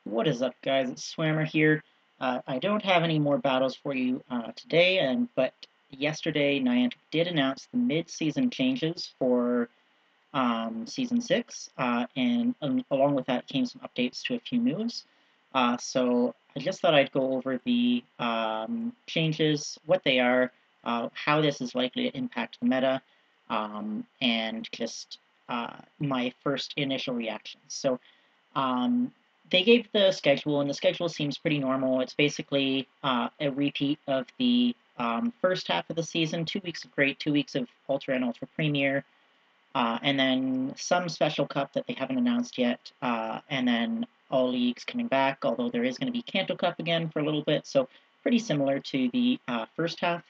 What is up, guys? It's Swammer here. I don't have any more battles for you today, but yesterday Niantic did announce the mid-season changes for Season 6, and along with that came some updates to a few moves. So I just thought I'd go over the changes, what they are, how this is likely to impact the meta, and just my first initial reactions. So they gave the schedule, and the schedule seems pretty normal. It's basically a repeat of the first half of the season, 2 weeks of Great, 2 weeks of Ultra and Ultra Premier, and then some special cup that they haven't announced yet, and then all leagues coming back, although there is going to be Kanto Cup again for a little bit, so pretty similar to the first half.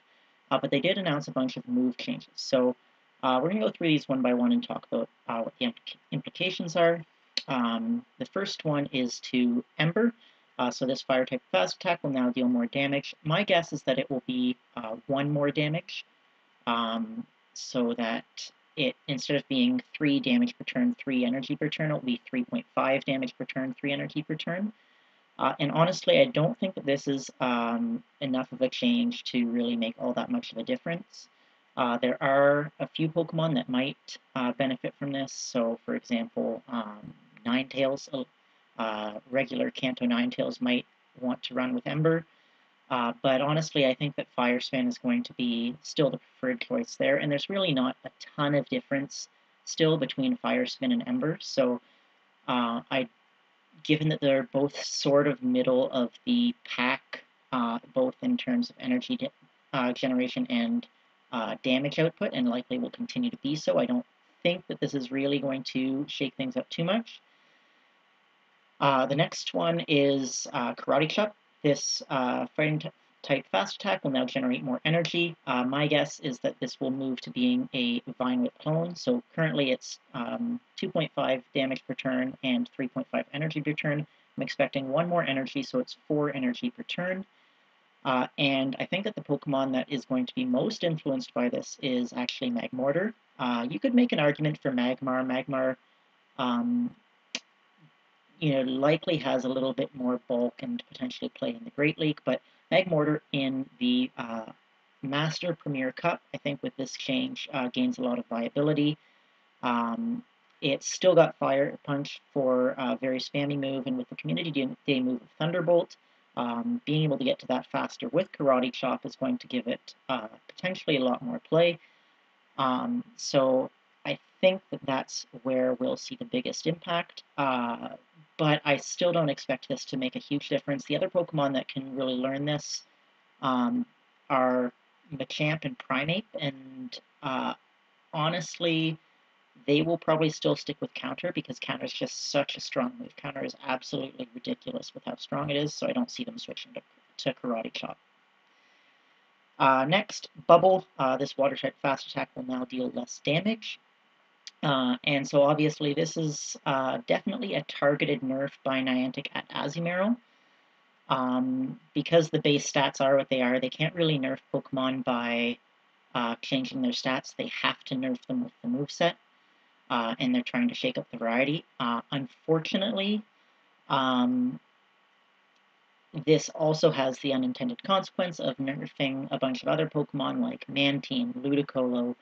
But they did announce a bunch of move changes. So we're going to go through these one by one and talk about what the implications are. The first one is to Ember. So this fire type fast attack will now deal more damage. My guess is that it will be 1 more damage, so that it, instead of being 3 damage per turn, 3 energy per turn, it will be 3.5 damage per turn, 3 energy per turn. And honestly, I don't think that this is enough of a change to really make all that much of a difference. There are a few Pokemon that might benefit from this. So, for example, Ninetales, regular Kanto Ninetales might want to run with Ember. But honestly, I think that Fire Spin is going to be still the preferred choice there, and there's really not a ton of difference still between Fire Spin and Ember. So, given that they're both sort of middle of the pack, both in terms of energy generation and damage output, and likely will continue to be so, I don't think that this is really going to shake things up too much. The next one is Karate Chop. This fighting type fast attack will now generate more energy. My guess is that this will move to being a Vine Whip clone. So currently it's 2.5 damage per turn and 3.5 energy per turn. I'm expecting 1 more energy, so it's 4 energy per turn. And I think that the Pokemon that is going to be most influenced by this is actually Magmortar. You could make an argument for Magmar. Magmar likely has a little bit more bulk and potentially play in the Great League, but Magmortar in the Master Premier Cup, I think with this change, gains a lot of viability. It's still got Fire Punch for a very spammy move, and with the Community Day move of Thunderbolt, being able to get to that faster with Karate Chop is going to give it potentially a lot more play. So I think that that's where we'll see the biggest impact, but I still don't expect this to make a huge difference. The other Pokemon that can really learn this are Machamp and Primeape, and honestly, they will probably still stick with Counter because Counter is just such a strong move. Counter is absolutely ridiculous with how strong it is, so I don't see them switching to Karate Chop. Next, Bubble. This water type fast attack will now deal less damage. And so obviously this is definitely a targeted nerf by Niantic at Azumarill. Because the base stats are what they are, they can't really nerf Pokemon by changing their stats. They have to nerf them with the moveset, and they're trying to shake up the variety. Unfortunately, this also has the unintended consequence of nerfing a bunch of other Pokemon like Mantine, Ludicolo,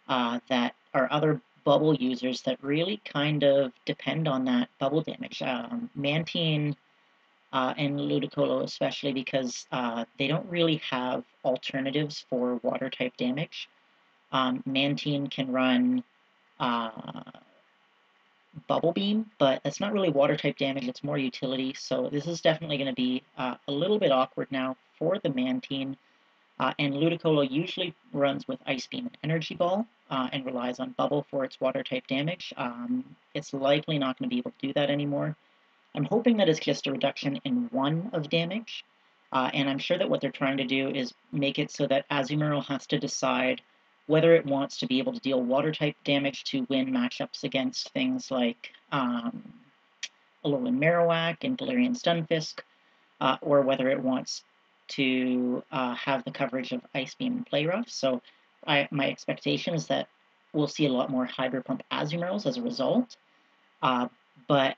that are other bubble users that really kind of depend on that bubble damage. Mantine and Ludicolo especially, because they don't really have alternatives for water type damage. Mantine can run Bubble Beam, but that's not really water type damage, it's more utility, so this is definitely going to be a little bit awkward now for the Mantine. And Ludicolo usually runs with Ice Beam and Energy Ball, and relies on Bubble for its water type damage. It's likely not going to be able to do that anymore. I'm hoping that it's just a reduction in 1 of damage, and I'm sure that what they're trying to do is make it so that Azumarill has to decide whether it wants to be able to deal water type damage to win matchups against things like Alolan Marowak and Galarian Stunfisk, or whether it wants to have the coverage of Ice Beam and Play Rough. So my expectation is that we'll see a lot more Hydro Pump Azumarills as a result, but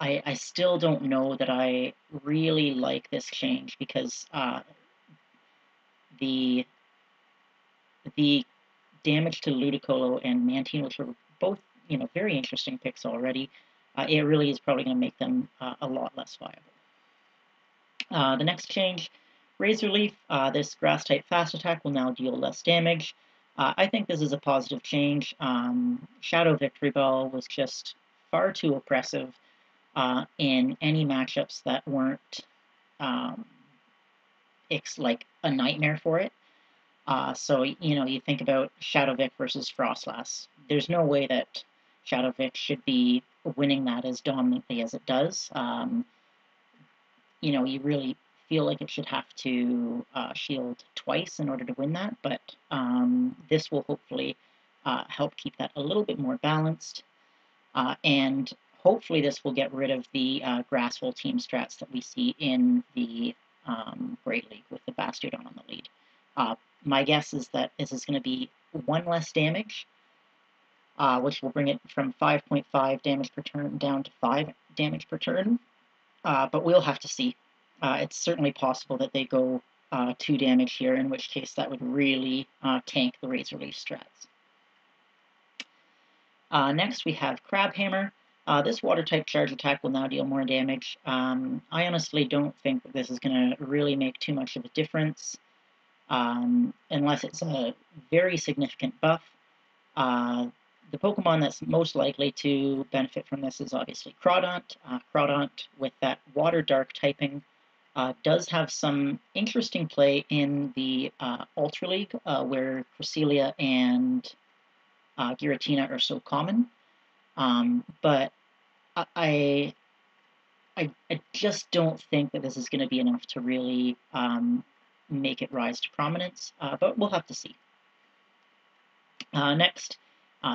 I still don't know that I really like this change because the the damage to Ludicolo and Mantine, which are both, very interesting picks already, it really is probably going to make them a lot less viable. The next change, Razorleaf, this grass-type fast attack will now deal less damage. I think this is a positive change. Shadow Victory Bell was just far too oppressive in any matchups that weren't like a nightmare for it. So, you think about Shadow Vic versus Frostlass. There's no way that Shadow Vic should be winning that as dominantly as it does. You really feel like it should have to shield twice in order to win that, but this will hopefully help keep that a little bit more balanced. And hopefully this will get rid of the Grassful team strats that we see in the Great League with the Bastiodon on the lead. My guess is that this is going to be 1 less damage, which will bring it from 5.5 damage per turn down to 5 damage per turn. But we'll have to see. It's certainly possible that they go 2 damage here, in which case that would really tank the Razorleaf strats. Next we have Crabhammer. This water-type charge attack will now deal more damage. I honestly don't think that this is going to really make too much of a difference, unless it's a very significant buff. The Pokemon that's most likely to benefit from this is obviously Crawdaunt. Crawdaunt, with that water-dark typing, does have some interesting play in the Ultra League, where Cresselia and Giratina are so common. But I just don't think that this is going to be enough to really make it rise to prominence, but we'll have to see. Next,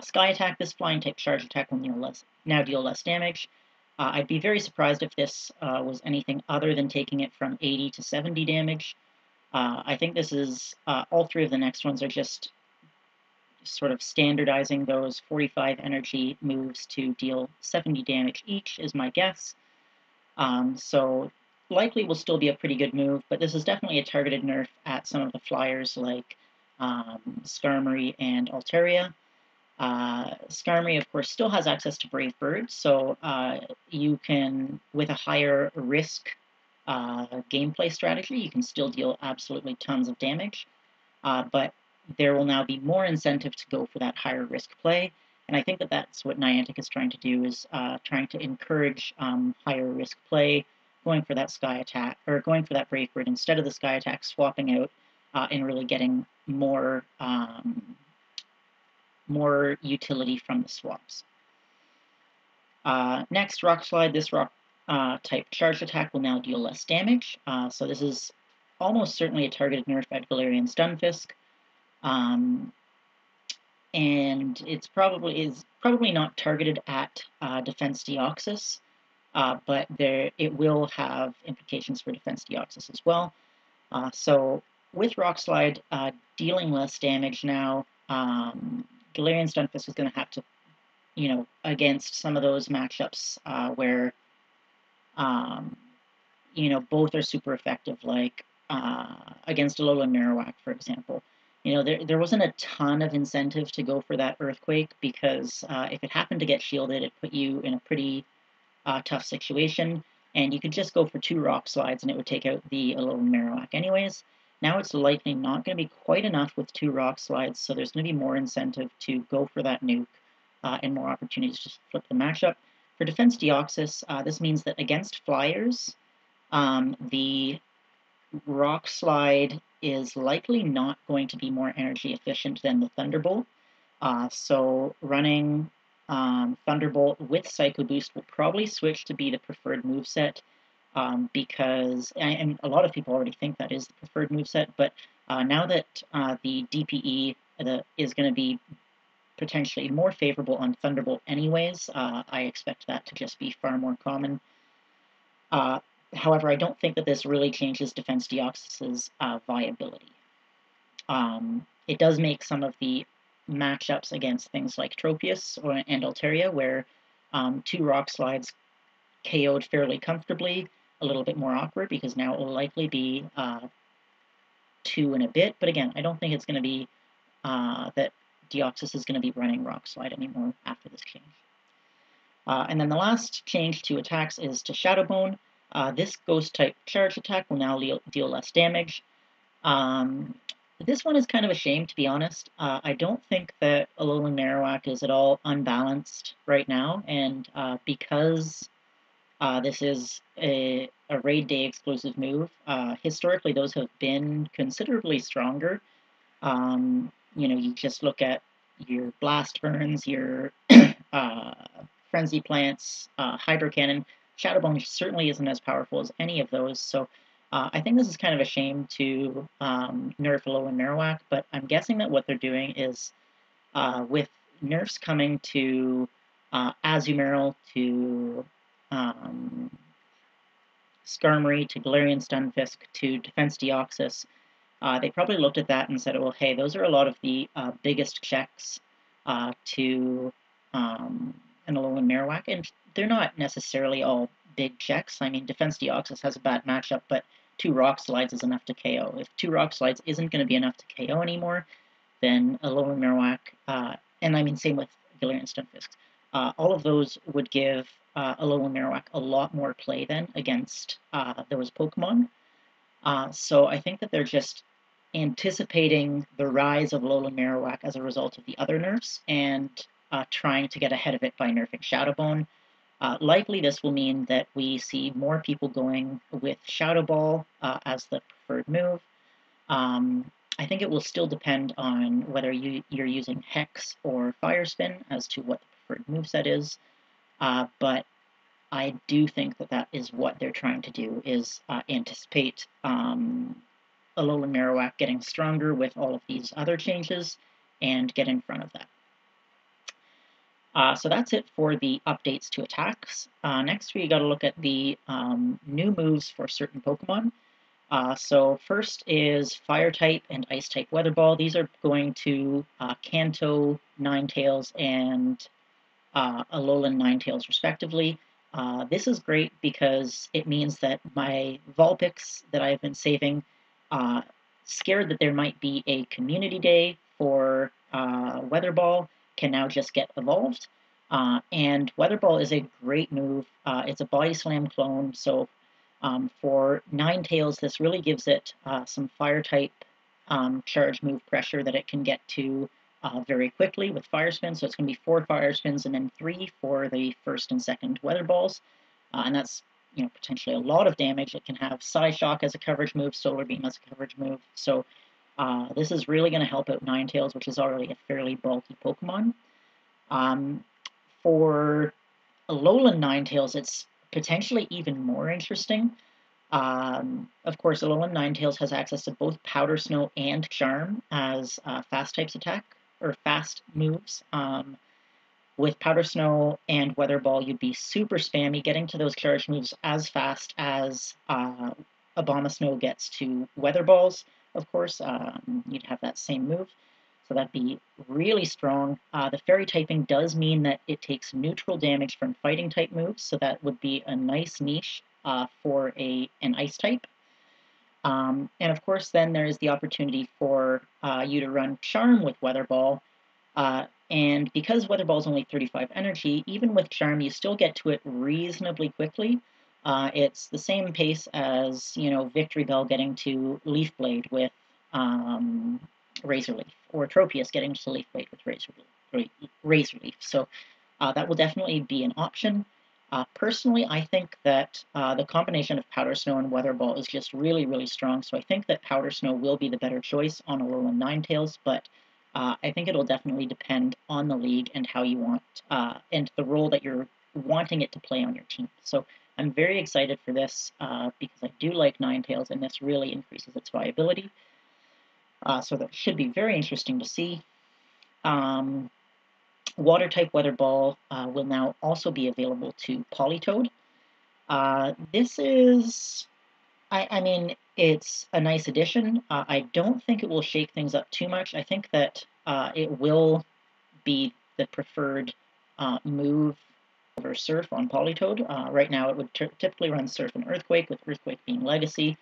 Sky Attack. This flying-type charge attack will now deal less damage. I'd be very surprised if this was anything other than taking it from 80 to 70 damage. I think this is, all 3 of the next ones are just sort of standardizing those 45 energy moves to deal 70 damage each, is my guess. So likely will still be a pretty good move, but this is definitely a targeted nerf at some of the flyers like Skarmory and Altaria. Skarmory, of course, still has access to Brave Bird, so you can, with a higher risk gameplay strategy, you can still deal absolutely tons of damage, but there will now be more incentive to go for that higher risk play, and I think that that's what Niantic is trying to do, is trying to encourage higher risk play, going for that Sky Attack, or going for that Brave Bird instead of the Sky Attack, swapping out and really getting more more utility from the swaps. Next, Rock Slide. This rock type charge attack will now deal less damage. So this is almost certainly a targeted nerf at Galarian Stunfisk. And it's probably not targeted at Defense Deoxys, but it will have implications for Defense Deoxys as well. So with Rock Slide dealing less damage now, Galarian Stunfisk is going to have to, against some of those matchups where, both are super effective, like against Alolan Marowak, for example. There wasn't a ton of incentive to go for that Earthquake, because if it happened to get shielded, it put you in a pretty tough situation, and you could just go for 2 Rock Slides and it would take out the Alolan Marowak anyways. Now it's likely not going to be quite enough with 2 Rock Slides, so there's going to be more incentive to go for that nuke and more opportunities to flip the matchup. For Defense Deoxys, this means that against Flyers, the Rock Slide is likely not going to be more energy efficient than the Thunderbolt. So running Thunderbolt with Psycho Boost will probably switch to be the preferred moveset, because, and a lot of people already think that is the preferred moveset, but now that the DPE is going to be potentially more favorable on Thunderbolt anyways, I expect that to just be far more common. However, I don't think that this really changes Defense Deoxys' viability. It does make some of the matchups against things like Tropius and Altaria, where 2 Rock Slides KO'd fairly comfortably. A little bit more awkward because now it will likely be 2 and a bit, but again, I don't think it's going to be that Deoxys is going to be running Rock Slide anymore after this change. And then the last change to attacks is to Shadowbone. This Ghost-type charge attack will now deal less damage. This one is kind of a shame, to be honest. I don't think that Alolan Marowak is at all unbalanced right now, and because this is a Raid Day exclusive move, historically those have been considerably stronger. You just look at your Blast Burns, your Frenzy Plants, Hydro Cannon. Shadowbone certainly isn't as powerful as any of those, so I think this is kind of a shame to nerf Alolan Marowak, but I'm guessing that what they're doing is with nerfs coming to Azumarill, to Skarmory, to Galarian Stunfisk, to Defense Deoxys, they probably looked at that and said, well, hey, those are a lot of the biggest checks to an Alolan Marowak, and they're not necessarily all big checks. I mean, Defense Deoxys has a bad matchup, but 2 Rock Slides is enough to KO. If 2 Rock Slides isn't going to be enough to KO anymore, then Alolan Marowak, and I mean same with Galarian Stunfisk, all of those would give Alolan Marowak a lot more play then against those Pokemon. So I think that they're just anticipating the rise of Alolan Marowak as a result of the other nerfs and trying to get ahead of it by nerfing Shadowbone. Likely this will mean that we see more people going with Shadow Ball as the preferred move. I think it will still depend on whether you're using Hex or Fire Spin as to what the preferred moveset is, but I do think that that is what they're trying to do, is anticipate Alolan Marowak getting stronger with all of these other changes and get in front of that. So that's it for the updates to attacks. Next, we got to look at the new moves for certain Pokemon. So first is Fire-type and Ice-type Weather Ball. These are going to Kanto, Ninetales, and Alolan Ninetales, respectively. This is great because it means that my Vulpix that I've been saving, scared that there might be a community day for Weather Ball, can now just get evolved. And Weather Ball is a great move. It's a Body Slam clone, so for Ninetales, this really gives it some Fire-type charge move pressure that it can get to very quickly with Fire Spin. So it's going to be 4 Fire Spins and then 3 for the first and second Weather Balls. And that's potentially a lot of damage. It can have Psyshock as a coverage move, Solar Beam as a coverage move. So this is really going to help out Ninetales, which is already a fairly bulky Pokemon. For Alolan Ninetales, it's potentially even more interesting. Of course, Alolan Ninetales has access to both Powder Snow and Charm as fast types attack, or fast moves. With Powder Snow and Weather Ball, you'd be super spammy, getting to those charge moves as fast as Abomasnow gets to Weather Balls, of course. You'd have that same move, so that'd be really strong. The Fairy typing does mean that it takes neutral damage from fighting type moves, so that would be a nice niche for an Ice type. And of course, then there is the opportunity for you to run Charm with Weather Ball. And because Weather Ball is only 35 energy, even with Charm, you still get to it reasonably quickly. It's the same pace as, Victory Bell getting to Leaf Blade with Razorleaf, or Tropius getting to Leaf Blade with Razorleaf. So that will definitely be an option. Personally, I think that the combination of Powder Snow and Weather Ball is just really, really strong. So I think that Powder Snow will be the better choice on Alolan Ninetales, but I think it'll definitely depend on the league and how you want, and the role that you're wanting it to play on your team. So I'm very excited for this because I do like Ninetales, and this really increases its viability. So that should be very interesting to see. Water-type Weather Ball will now also be available to Polytode. This is, I mean, it's a nice addition. I don't think it will shake things up too much. I think that it will be the preferred move over Surf on Polytode. Right now it would typically run Surf and Earthquake, with Earthquake being Legacy.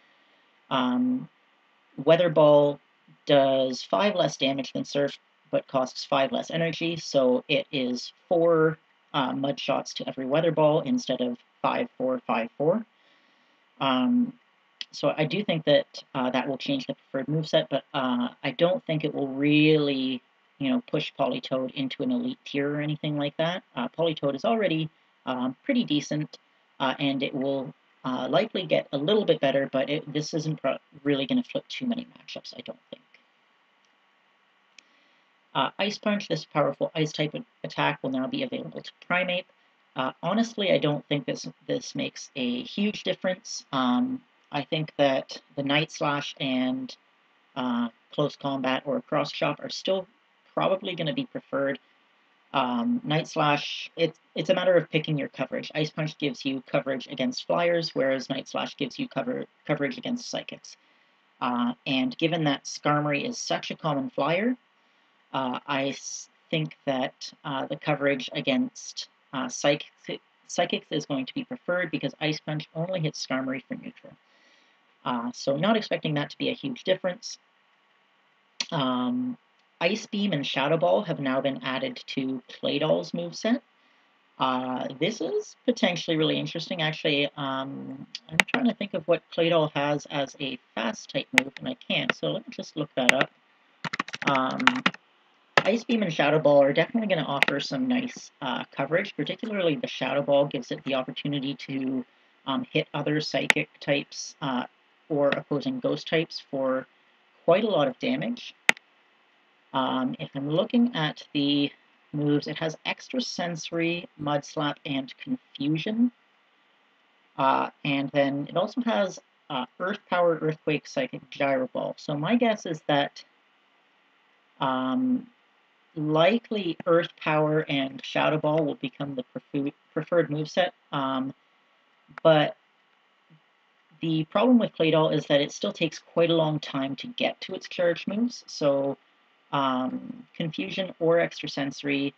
Weather Ball does 5 less damage than Surf, but costs 5 less energy, so it is 4 Mudshots to every Weather Ball instead of 5, 4, 5, 4. So I do think that that will change the preferred moveset, but I don't think it will really, push Polytode into an elite tier or anything like that. Polytode is already pretty decent, and it will likely get a little bit better, but this isn't really going to flip too many matchups, I don't think. Ice Punch, this powerful ice-type attack, will now be available to Primeape. Honestly, I don't think this makes a huge difference. I think that the Night Slash and Close Combat or Cross Chop are still probably going to be preferred. Night Slash, it's a matter of picking your coverage. Ice Punch gives you coverage against flyers, whereas Night Slash gives you coverage against psychics. And given that Skarmory is such a common flyer, I think that the coverage against psychics is going to be preferred because Ice Punch only hits Skarmory for neutral. So not expecting that to be a huge difference. Ice Beam and Shadow Ball have now been added to Claydol's moveset. This is potentially really interesting. Actually, I'm trying to think of what Claydol has as a fast-type move, and I can't, so let me just look that up. Ice Beam and Shadow Ball are definitely going to offer some nice coverage, particularly the Shadow Ball gives it the opportunity to hit other Psychic types or opposing Ghost types for quite a lot of damage. If I'm looking at the moves, it has Extra Sensory, Mud Slap, and Confusion. And then it also has Earth Power, Earthquake, Psychic, Gyro Ball. So my guess is that likely Earth Power and Shadow Ball will become the preferred moveset. But the problem with Claydol is that it still takes quite a long time to get to its charge moves. So Confusion or Extrasensory,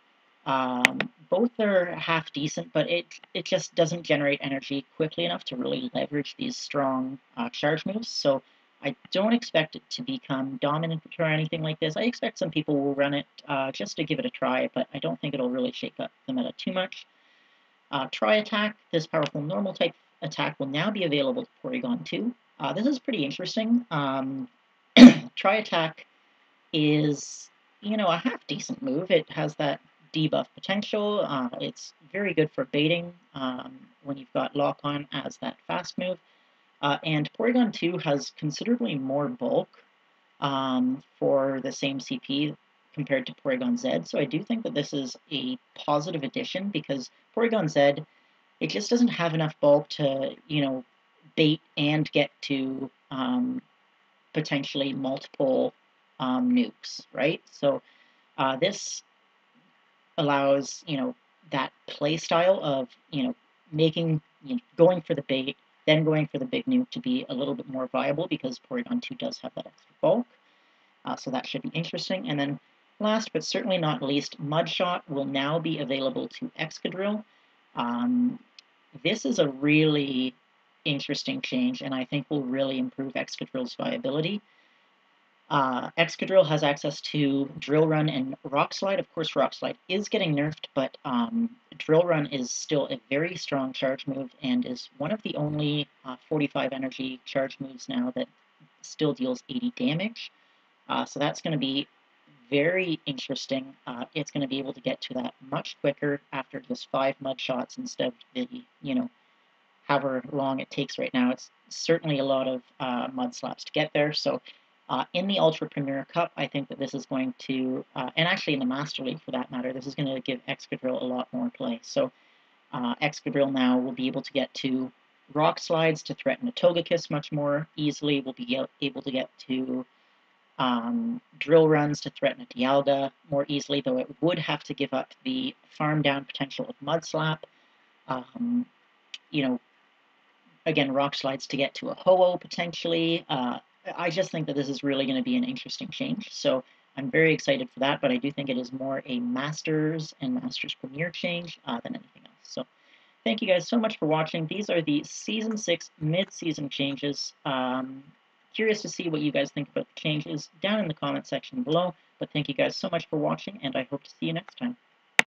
both are half decent, but it just doesn't generate energy quickly enough to really leverage these strong charge moves. So I don't expect it to become dominant or anything like this. I expect some people will run it just to give it a try, but I don't think it'll really shake up the meta too much. Tri-Attack, this powerful normal type attack will now be available to Porygon 2. This is pretty interesting. Tri-Attack is, a half-decent move. It has that debuff potential. It's very good for baiting when you've got Lock-On as that fast move. And Porygon 2 has considerably more bulk for the same CP compared to Porygon Z, so I do think that this is a positive addition because Porygon Z, it just doesn't have enough bulk to, bait and get to potentially multiple nukes, right? So this allows, that play style of, making, going for the bait, then going for the big nuke to be a little bit more viable because Porygon 2 does have that extra bulk. So that should be interesting. And then last but certainly not least, Mudshot will now be available to Excadrill. This is a really interesting change, and I think will really improve Excadrill's viability. Excadrill has access to Drill Run and Rock Slide. Of course, Rock Slide is getting nerfed, but Drill Run is still a very strong charge move and is one of the only 45 energy charge moves now that still deals 80 damage. So that's going to be very interesting. It's going to be able to get to that much quicker after just 5 mud shots instead of the, however long it takes right now. It's certainly a lot of mud slaps to get there. So in the Ultra Premier Cup, I think that this is going to, and actually in the Master League for that matter, this is going to give Excadrill a lot more play. So Excadrill now will be able to get to Rock Slides to threaten a Togekiss much more easily. We'll be able to get to Drill Runs to threaten a Dialga more easily, though it would have to give up the farm down potential of Mud Slap. Again, Rock Slides to get to a Ho-Oh potentially. I just think that this is really going to be an interesting change. So I'm very excited for that, but I do think it is more a Masters and Masters Premier change than anything else. So thank you guys so much for watching. These are the Season 6 mid-season changes. Curious to see what you guys think about the changes down in the comment section below. But thank you guys so much for watching, and I hope to see you next time.